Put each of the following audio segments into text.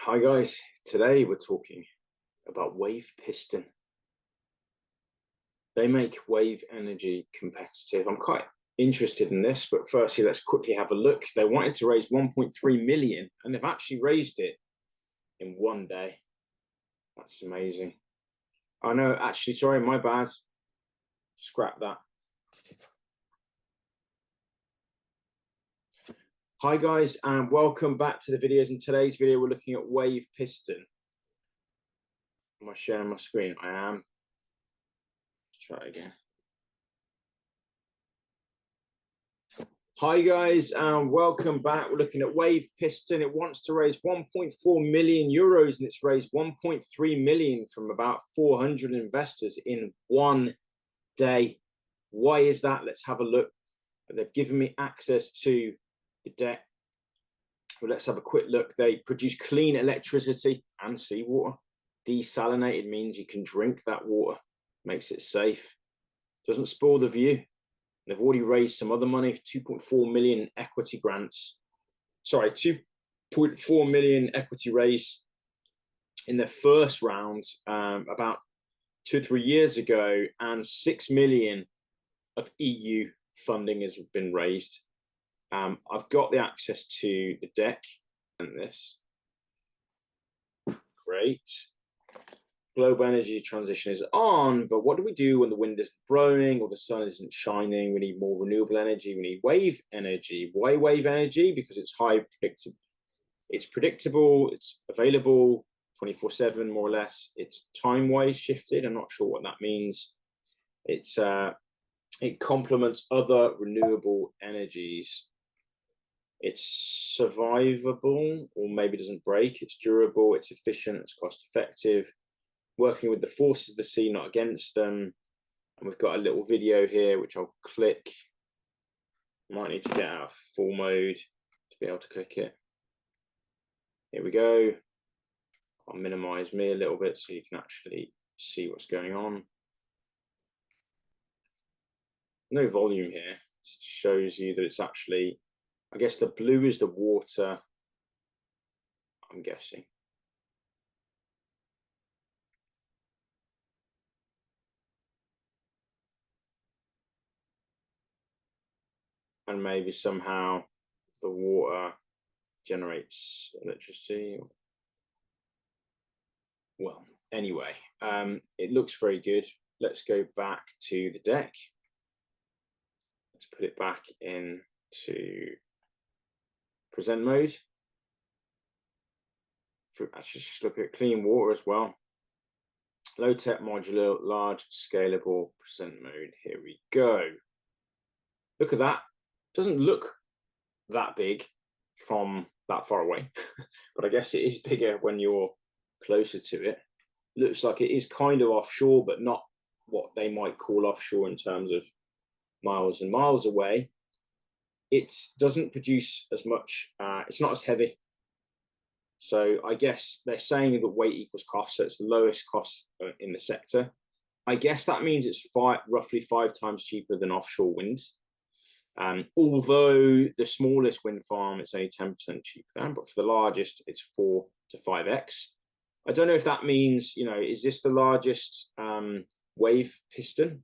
Hi guys, today we're talking about WavePiston. They make wave energy competitive. I'm quite interested in this, but firstly, let's quickly have a look. They wanted to raise 1.3 million and they've actually raised it in one day. That's amazing. I know, actually, sorry, my bad. Scrap that. Hi guys, and welcome back to the videos. In today's video, we're looking at WavePiston. Am I sharing my screen? I am. Let's try it again. Hi guys, and welcome back. We're looking at WavePiston. It wants to raise 1.4 million euros, and it's raised 1.3 million from about 400 investors in one day. Why is that? Let's have a look. They've given me access to the deck. Well, let's have a quick look. They produce clean electricity and seawater. Desalinated means you can drink that water. Makes it safe. Doesn't spoil the view. They've already raised some other money, 2.4 million equity grants. Sorry, 2.4 million equity raise in their first round about 2 or 3 years ago, and 6 million of EU funding has been raised. I've got the access to the deck and this. Great. Global energy transition is on, but what do we do when the wind isn't blowing or the sun isn't shining? We need more renewable energy. We need wave energy. Why wave energy? Because it's it's predictable, it's available 24/7 more or less. It's time-wise shifted. I'm not sure what that means. It complements other renewable energies. It's survivable, or maybe doesn't break. It's durable, it's efficient, it's cost-effective. Working with the forces of the sea, not against them. And we've got a little video here, which I'll click. Might need to get out of full mode to be able to click it. Here we go. I'll minimize me a little bit so you can actually see what's going on. No volume here. It shows you that it's actually, I guess the blue is the water, I'm guessing. And maybe somehow the water generates electricity. Well, anyway, it looks very good. Let's go back to the deck. Let's put it back into present mode. Let's just look at clean water as well. Low tech, modular, large, scalable, present mode. Here we go. Look at that. Doesn't look that big from that far away, but I guess it is bigger when you're closer to it. Looks like it is kind of offshore, but not what they might call offshore in terms of miles and miles away. It doesn't produce as much, it's not as heavy. So I guess they're saying that weight equals cost, so it's the lowest cost in the sector. I guess that means it's roughly 5 times cheaper than offshore wind. Although the smallest wind farm, it's only 10% cheaper, but for the largest, it's 4 to 5x. I don't know if that means, is this the largest WavePiston?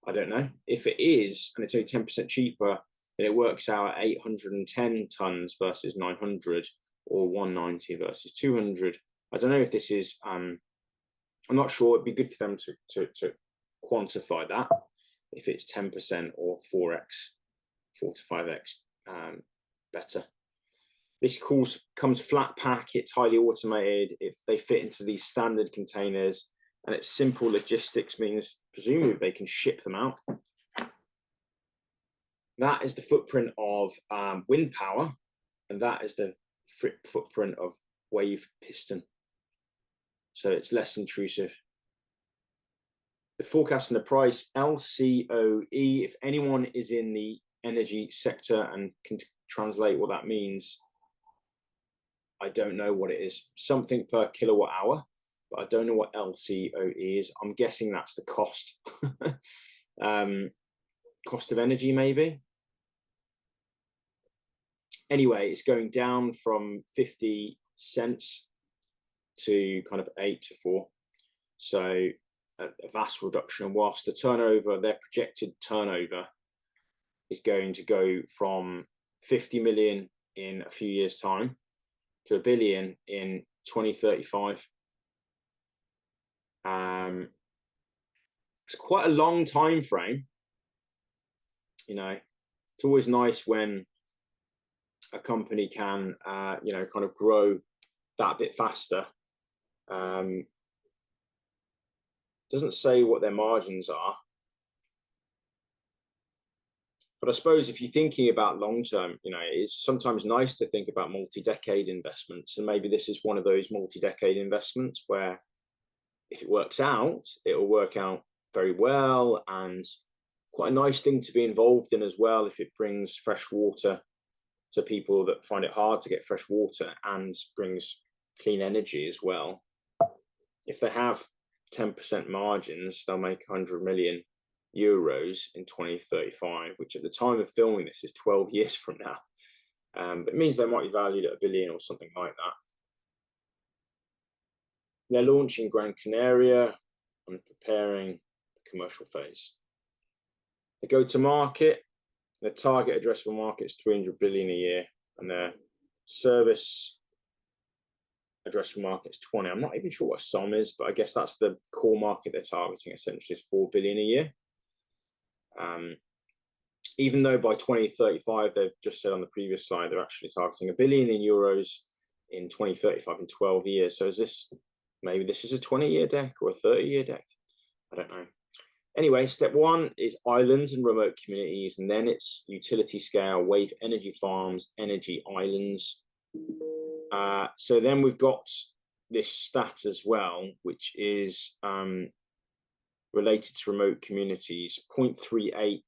I don't know. If it is, and it's only 10% cheaper, then it works out at 810 tons versus 900, or 190 versus 200. I don't know if this is, I'm not sure. It'd be good for them to quantify that, if it's 10% or 4x. 4 to 5x better. This comes flat pack. It's highly automated. If they fit into these standard containers, and it's simple logistics, means presumably they can ship them out. That is the footprint of wind power, and that is the footprint of WavePiston. So it's less intrusive. The forecast and the price, LCOE. If anyone is in the energy sector and can translate what that means, I don't know what it is. Something per kilowatt hour, but I don't know what LCOE is. I'm guessing that's the cost. Cost of energy, maybe. Anyway, it's going down from 50 cents to kind of 8 to 4. So a vast reduction. Whilst the turnover, their projected turnover is going to go from 50 million in a few years' time to 1 billion in 2035. It's quite a long time frame. You know, it's always nice when a company can, you know, kind of grow that bit faster. Doesn't say what their margins are, but I suppose if you're thinking about long term, you know, it's sometimes nice to think about multi-decade investments, and maybe this is one of those multi-decade investments where if it works out, it'll work out very well, and quite a nice thing to be involved in as well if it brings fresh water to people that find it hard to get fresh water, and brings clean energy as well. If they have 10% margins, they'll make 100 million euros in 2035, which at the time of filming this is 12 years from now. But it means they might be valued at 1 billion or something like that. They're launching Gran Canaria and preparing the commercial phase. They go to market. Their target addressable market is 300 billion a year, and their service addressable market is 20. I'm not even sure what SOM is, but I guess that's the core market they're targeting. Essentially, is 4 billion a year. Even though by 2035, they've just said on the previous slide, they're actually targeting 1 billion euros in 2035 in 12 years. So is this, maybe this is a 20-year deck or a 30-year deck? I don't know. Anyway, step one is islands and remote communities, and then it's utility scale, wave energy farms, energy islands. So then we've got this stat as well, which is related to remote communities. 0.38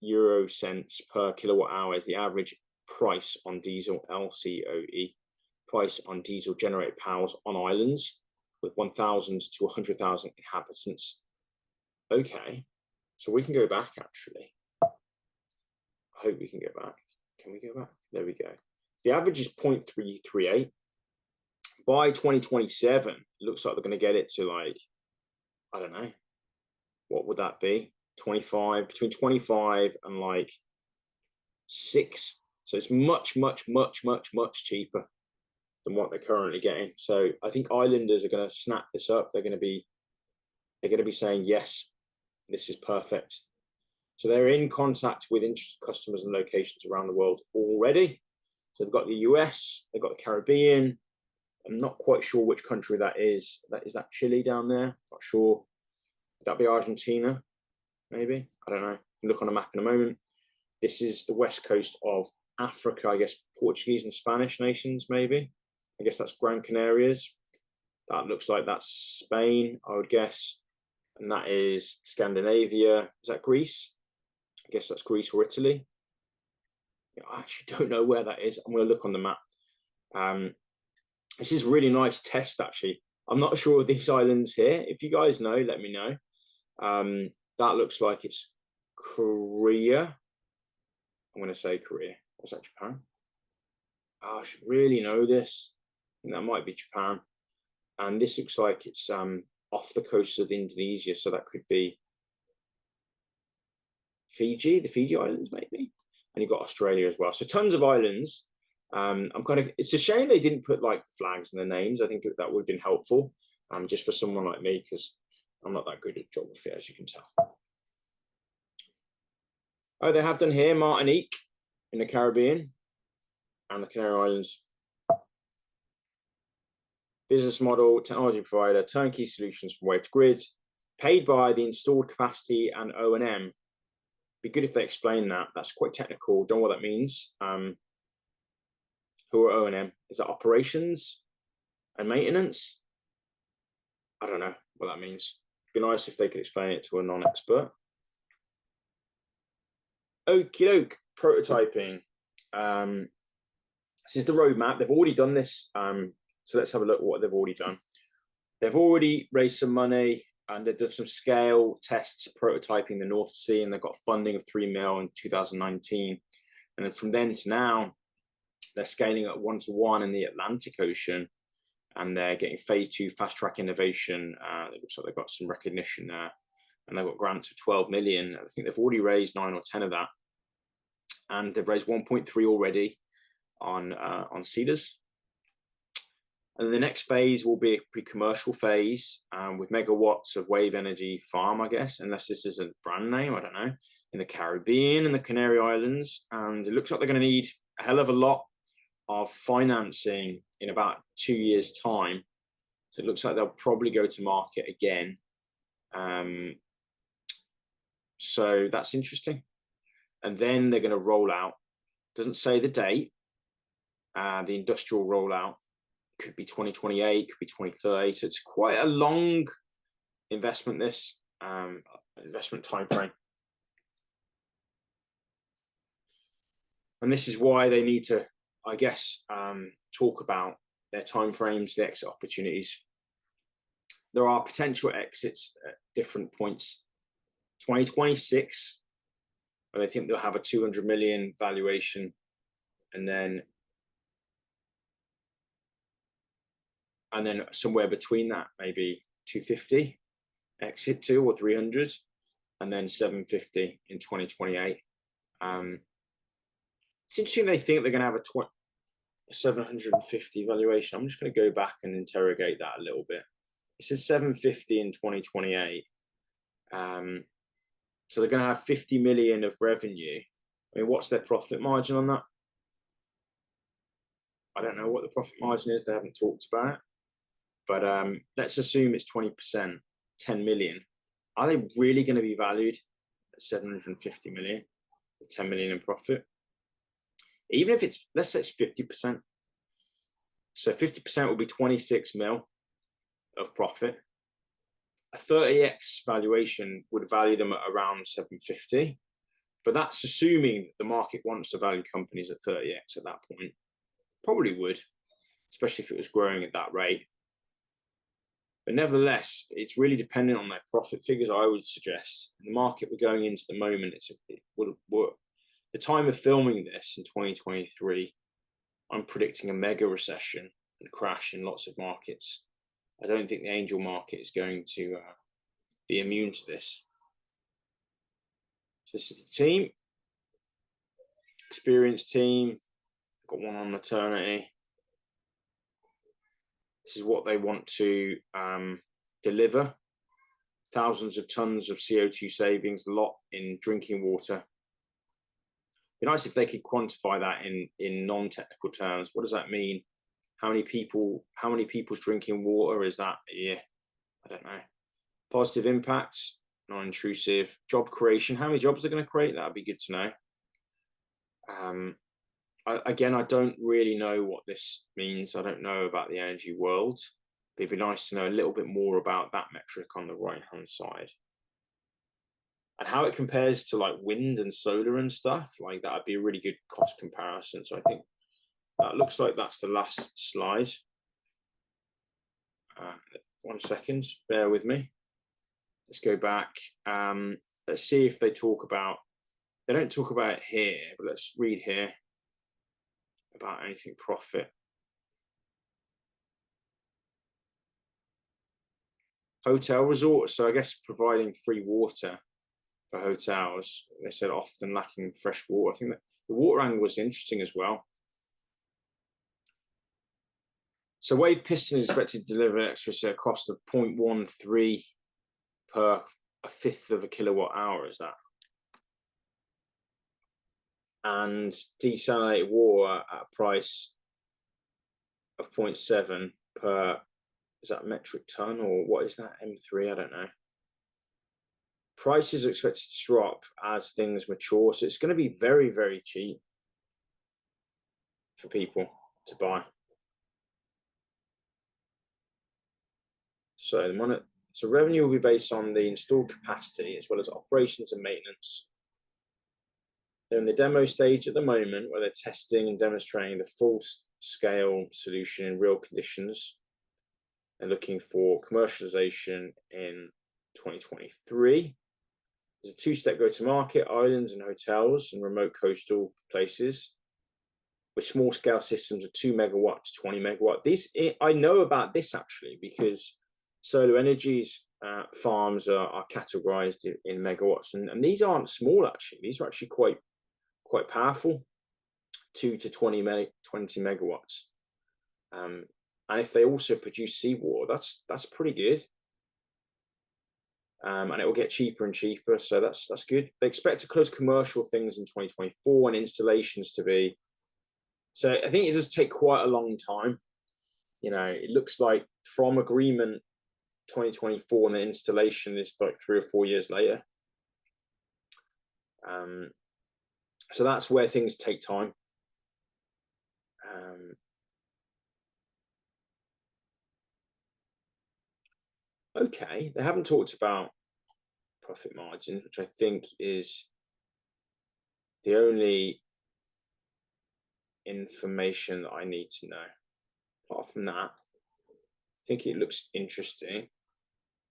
euro cents per kilowatt hour is the average price on diesel LCOE, price on diesel generated powers on islands with 1,000 to 100,000 inhabitants. Okay, so we can go back actually. I hope we can go back. Can we go back? There we go. The average is 0.338. By 2027, it looks like they're going to get it to, like, I don't know, what would that be? 25, between 25 and like 6. So it's much, much, much, much, much cheaper than what they're currently getting. So I think islanders are going to snap this up. They're going to be saying, yes, this is perfect. So they're in contact with interested customers and locations around the world already. So they've got the US, they've got the Caribbean. I'm not quite sure which country that is. Is that Chile down there? Not sure. Would that be Argentina? Maybe? I don't know. Look on a map in a moment. This is the west coast of Africa, I guess Portuguese and Spanish nations, maybe. I guess that's Gran Canarias. That looks like that's Spain, I would guess. And that is Scandinavia. Is that Greece? I guess that's Greece or Italy. I actually don't know where that is. I'm going to look on the map. This is a really nice test, actually. I'm not sure of these islands here. If you guys know, let me know. That looks like it's Korea. I'm going to say Korea. Was that Japan? Oh, I should really know this. I think that might be Japan. And this looks like it's off the coast of Indonesia, so that could be Fiji, the Fiji Islands, maybe. And you've got Australia as well. So tons of islands. It's a shame they didn't put like flags in the names. I think that would have been helpful, just for someone like me, because I'm not that good at geography, as you can tell. Oh, they have done here Martinique in the Caribbean and the Canary Islands. Business model, technology provider, turnkey solutions from wave to grid, paid by the installed capacity and O&M. Be good if they explain that. That's quite technical. Don't know what that means. Who are O&M? Is that operations and maintenance? I don't know what that means. It'd be nice if they could explain it to a non-expert. Okie doke, prototyping. This is the roadmap. They've already done this. So let's have a look at what they've already done. They've already raised some money, and they've done some scale tests prototyping the North Sea, and they've got funding of 3 mil in 2019. And then from then to now, they're scaling up 1-to-1 in the Atlantic Ocean. and they're getting phase 2 fast track innovation. It looks like they've got some recognition there, and they've got grants of 12 million. I think they've already raised 9 or 10 of that, and they've raised 1.3 already on Cedars. And the next phase will be a pre-commercial phase with megawatts of wave energy farm, I guess, unless this is a brand name, I don't know, in the Caribbean and the Canary Islands. And it looks like they're going to need a hell of a lot of financing in about 2 years' time. So it looks like they'll probably go to market again. So that's interesting. And then they're going to roll out. Doesn't say the date. The industrial rollout could be 2028, could be 2030. So it's quite a long investment, this investment time frame. And this is why they need to, I guess, talk about their timeframes, the exit opportunities. There are potential exits at different points. 2026, where they think they'll have a 200 million valuation, and then somewhere between that, maybe 250 exit to, or 300, and then 750 in 2028. It's interesting they think they're going to have a 750 valuation. I'm just going to go back and interrogate that a little bit. It says 750 in 2028. So they're going to have 50 million of revenue. I mean, what's their profit margin on that? I don't know what the profit margin is. They haven't talked about it. But let's assume it's 20%, 10 million. Are they really going to be valued at 750 million, 10 million in profit? Even if it's, let's say it's 50%. So 50% will be 26 mil of profit. A 30x valuation would value them at around 750. But that's assuming that the market wants to value companies at 30x at that point. Probably would, especially if it was growing at that rate. But nevertheless, it's really dependent on their profit figures, I would suggest. In the market we're going into the moment, the time of filming this in 2023, I'm predicting a mega recession and crash in lots of markets. I don't think the angel market is going to be immune to this. So this is the team, experienced team. Got one on maternity. This is what they want to deliver. Thousands of tons of CO2 savings, a lot in drinking water. It'd be nice if they could quantify that in non-technical terms. What does that mean? How many people's drinking water is that a year? I don't know. Positive impacts, non-intrusive. Job creation. How many jobs they're going to create? That would be good to know. Again, I don't really know what this means. I don't know about the energy world. But it'd be nice to know a little bit more about that metric on the right-hand side. And how it compares to like wind and solar and stuff. Like that would be a really good cost comparison. So I think that looks like that's the last slide. 1 second, bear with me. Let's go back. Let's see if they talk about, they don't talk about it here, but let's read here about anything profit. Hotel resorts, so I guess providing free water for hotels. They said often lacking fresh water. I think that the water angle was interesting as well. So WavePiston is expected to deliver extra at a cost of 0.13 per a fifth of a kilowatt hour, is that? And desalinated water at a price of 0.7 per, is that metric ton or what is that, M3? I don't know. Prices are expected to drop as things mature. So it's going to be very, very cheap for people to buy. So revenue will be based on the installed capacity as well as operations and maintenance. They're in the demo stage at the moment where they're testing and demonstrating the full-scale solution in real conditions and looking for commercialization in 2023. There's a two-step go-to-market, islands and hotels and remote coastal places. with small scale systems of 2 megawatts, 20 megawatt. I know about this actually because solar energy's farms are categorized in megawatts, and these aren't small actually. These are actually quite powerful, 2 to 20 megawatts. And if they also produce seawater, that's pretty good. And it will get cheaper and cheaper, so that's good. They expect to close commercial things in 2024 and installations to be. So I think it does take quite a long time. You know, it looks like from agreement 2024 and the installation is like 3 or 4 years later. So that's where things take time. Okay, they haven't talked about profit margin, which I think is the only information that I need to know. Apart from that, I think it looks interesting.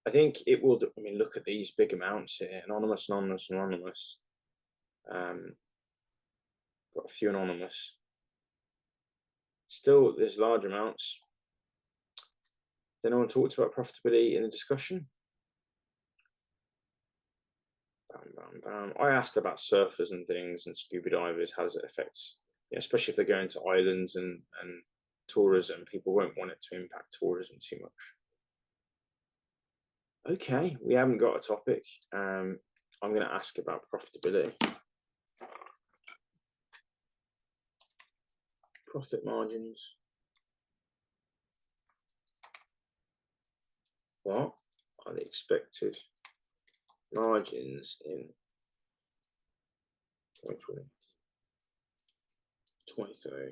I think it will. I mean, look at these big amounts here: anonymous, anonymous, anonymous. Got a few anonymous. Still, there's large amounts. Then no one talked about profitability in the discussion. Bam, bam, bam. I asked about surfers and things and scuba divers. How does it affect, you know, especially if they're going to islands and tourism? People won't want it to impact tourism too much. Okay, we haven't got a topic. I'm going to ask about profitability. Profit margins. What are the expected margins in 2023?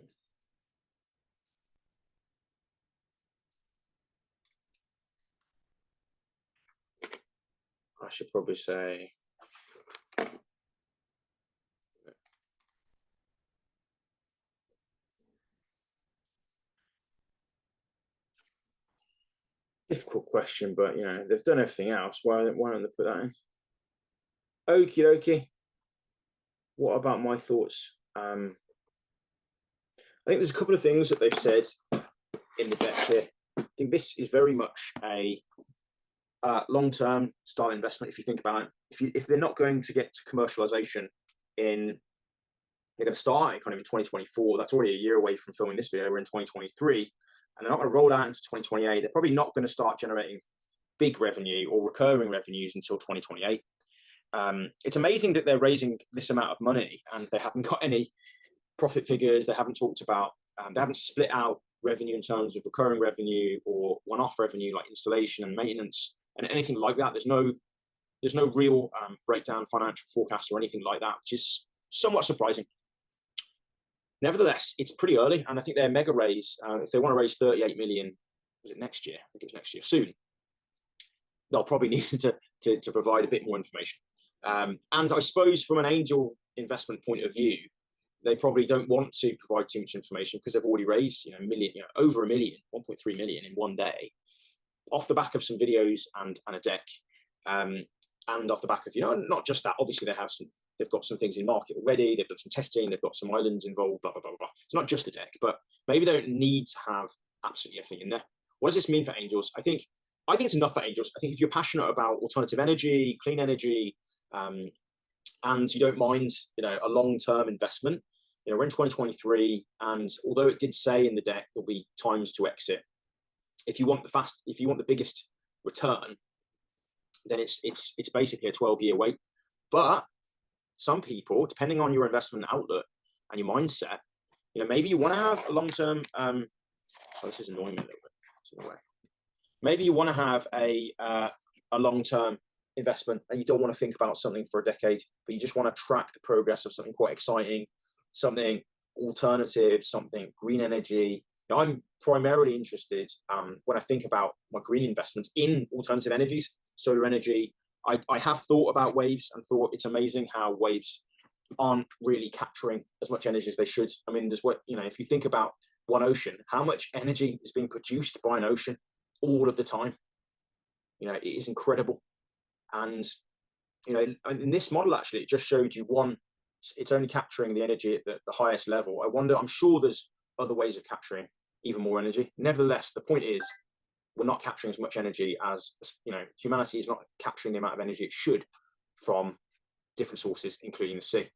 I should probably say difficult question, but you know, they've done everything else. Why don't they put that in? Okie dokie. What about my thoughts? I think there's a couple of things that they've said in the deck here. I think this is very much a long-term style investment. If you think about it, if they're not going to get to commercialization they're going to start kind of in 2024. That's already a year away from filming this video. We're in 2023, and they're not going to roll out into 2028. They're probably not going to start generating big revenue or recurring revenues until 2028. It's amazing that they're raising this amount of money and they haven't got any profit figures. They haven't talked about, they haven't split out revenue in terms of recurring revenue or one-off revenue like installation and maintenance and anything like that. There's no real breakdown, financial forecast or anything like that, which is somewhat surprising. Nevertheless, it's pretty early, and I think their mega raise, if they want to raise 38 million, was it next year? I think it was next year, soon. They'll probably need to provide a bit more information. And I suppose from an angel investment point of view, they probably don't want to provide too much information because they've already raised, over $1 million, 1.3 million in one day, off the back of some videos and a deck, and off the back of, not just that. Obviously, they've got some things in market already. They've done some testing. They've got some islands involved. Blah blah blah blah. It's not just a deck, but maybe they don't need to have absolutely everything in there. What does this mean for angels? I think it's enough for angels. I think if you're passionate about alternative energy, clean energy, and you don't mind, a long-term investment, we're in 2023, and although it did say in the deck there'll be times to exit, if you want the biggest return, then it's basically a 12-year wait. But some people, depending on your investment outlook and your mindset, maybe you want to have a long-term. This is annoying me a little bit. In a way. Maybe you want to have a long-term investment, and you don't want to think about something for a decade, but you just want to track the progress of something quite exciting, something alternative, something green energy. I'm primarily interested when I think about my green investments in alternative energies, solar energy. I have thought about waves and thought it's amazing how waves aren't really capturing as much energy as they should. I mean, if you think about one ocean, how much energy is being produced by an ocean all of the time? It is incredible. And, in this model, actually, it just showed you one it's only capturing the energy at the highest level. I'm sure there's other ways of capturing even more energy. Nevertheless, the point is, we're not capturing as much energy as, humanity is not capturing the amount of energy it should from different sources, including the sea.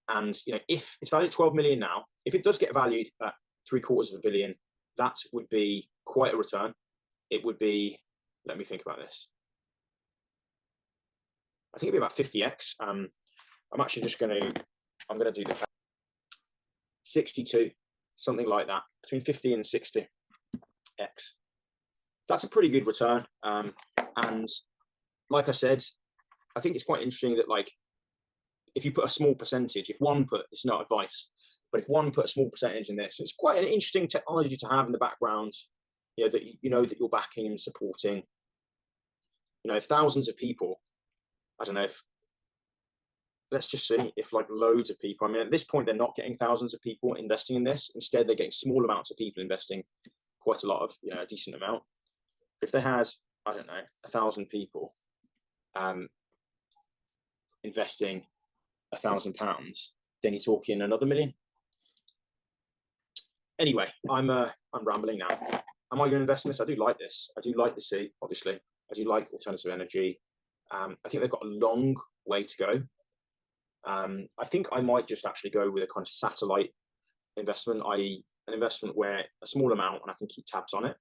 And, if it's valued at 12 million now, if it does get valued at $750 million, that would be quite a return. It would be, let me think about this. I think it'd be about 50x. I'm actually just I'm going to do the 62, something like that, between 50 and 60x. That's a pretty good return. And like I said, I think it's quite interesting that, like, if you put a small percentage, it's not advice, but if one put a small percentage in this, it's quite an interesting technology to have in the background, that that you're backing and supporting. If thousands of people, I don't know, let's just see if like loads of people, I mean, at this point, they're not getting thousands of people investing in this. Instead, they're getting small amounts of people investing quite a lot of, a decent amount. If they had, I don't know, 1,000 people investing £1,000, then you're talking another million. Anyway, I'm rambling now. Am I going to invest in this? I do like this. I do like the sea, obviously. I do like alternative energy. I think they've got a long way to go. I think I might just actually go with a kind of satellite investment, i.e. an investment where a small amount and I can keep tabs on it.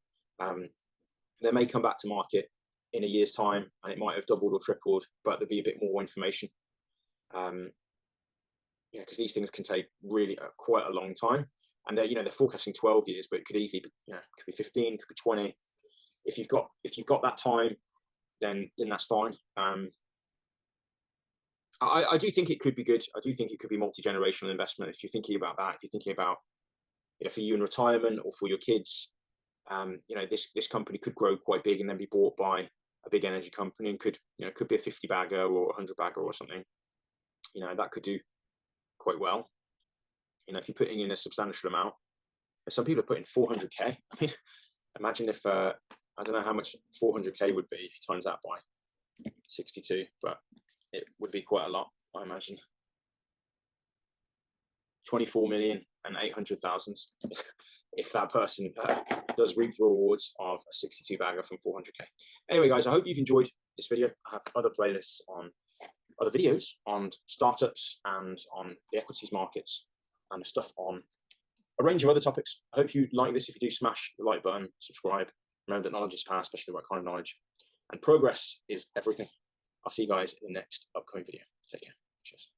They may come back to market in a year's time and it might have doubled or tripled, but there'll be a bit more information. Because these things can take really quite a long time, and they're forecasting 12 years, but it could easily be, could be 15, could be 20. If you've got that time, then that's fine. I do think it could be good. I do think it could be multi-generational investment if you're thinking about that. If you're thinking about, for you in retirement or for your kids, this company could grow quite big and then be bought by a big energy company and could be a 50 bagger or 100 bagger or something. That could do quite well. If you're putting in a substantial amount, some people are putting 400k. I mean, imagine if I don't know how much 400k would be if you times that by 62, but it would be quite a lot, I imagine. 24,800,000 if that person does reap the rewards of a 62 bagger from 400k. Anyway, guys, I hope you've enjoyed this video. I have other playlists on other videos on startups and on the equities markets and stuff on a range of other topics. I hope you like this. If you do, smash the like button, subscribe. Remember that knowledge is power, especially the right kind of knowledge. And progress is everything. I'll see you guys in the next upcoming video. Take care. Cheers.